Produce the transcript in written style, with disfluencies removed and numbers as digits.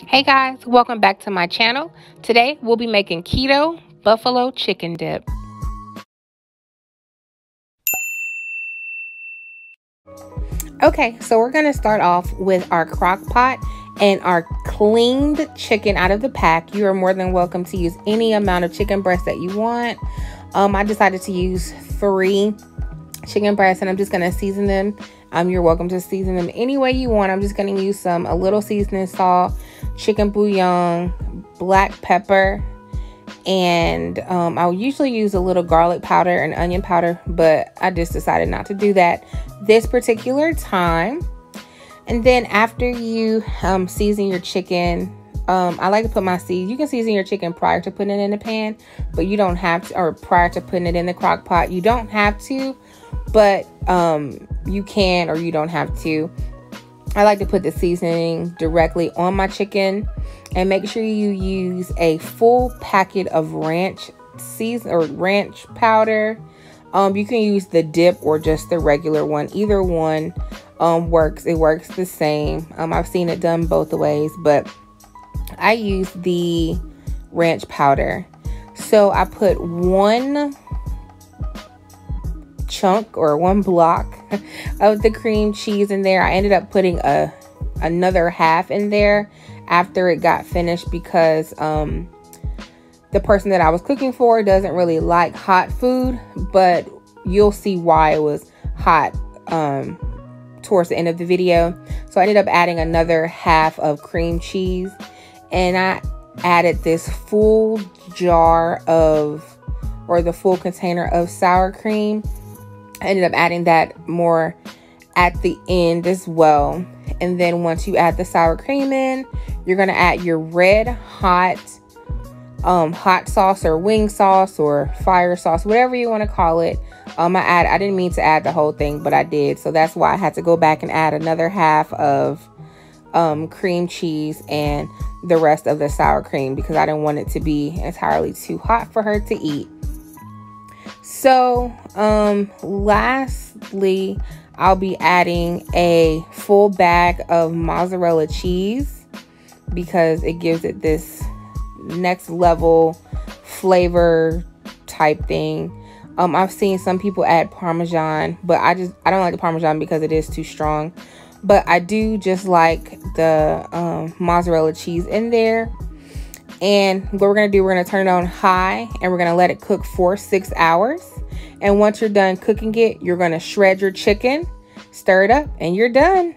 Hey guys, welcome back to my channel. Today we'll be making keto buffalo chicken dip. Okay, so we're going to start off with our crock pot and our cleaned chicken out of the pack. You are more than welcome to use any amount of chicken breast that you want. I decided to use 3 chicken breasts and I'm just going to season them. You're welcome to season them any way you want. I'm just going to use a little seasoning salt, chicken bouillon, black pepper, and I'll usually use a little garlic powder and onion powder, but I just decided not to do that this particular time. And then after you season your chicken, I like to put my seeds. You can season your chicken prior to putting it in the pan, but you don't have to, or prior to putting it in the crock pot. You don't have to, but you can or you don't have to. I like to put the seasoning directly on my chicken, and make sure you use a full packet of ranch season or ranch powder. You can use the dip or just the regular one. Either one works. It works the same. I've seen it done both ways, but I use the ranch powder. So I put 1 chunk or 1 block of the cream cheese in there. I ended up putting another half in there after it got finished because the person that I was cooking for doesn't really like hot food, but you'll see why it was hot towards the end of the video. So I ended up adding another half of cream cheese, and I added this full jar of, or the full container of sour cream. I ended up adding that more at the end as well. And then once you add the sour cream in, you're going to add your red hot hot sauce or wing sauce or fire sauce, whatever you want to call it. I didn't mean to add the whole thing, but I did. So that's why I had to go back and add another half of cream cheese and the rest of the sour cream because I didn't want it to be entirely too hot for her to eat. So lastly, I'll be adding a full bag of mozzarella cheese because it gives it this next level flavor type thing. I've seen some people add Parmesan, but I don't like the Parmesan because it is too strong. But I do just like the mozzarella cheese in there. And what we're going to do, we're going to turn it on high and we're going to let it cook for 6 hours. And once you're done cooking it, you're going to shred your chicken, stir it up, and you're done.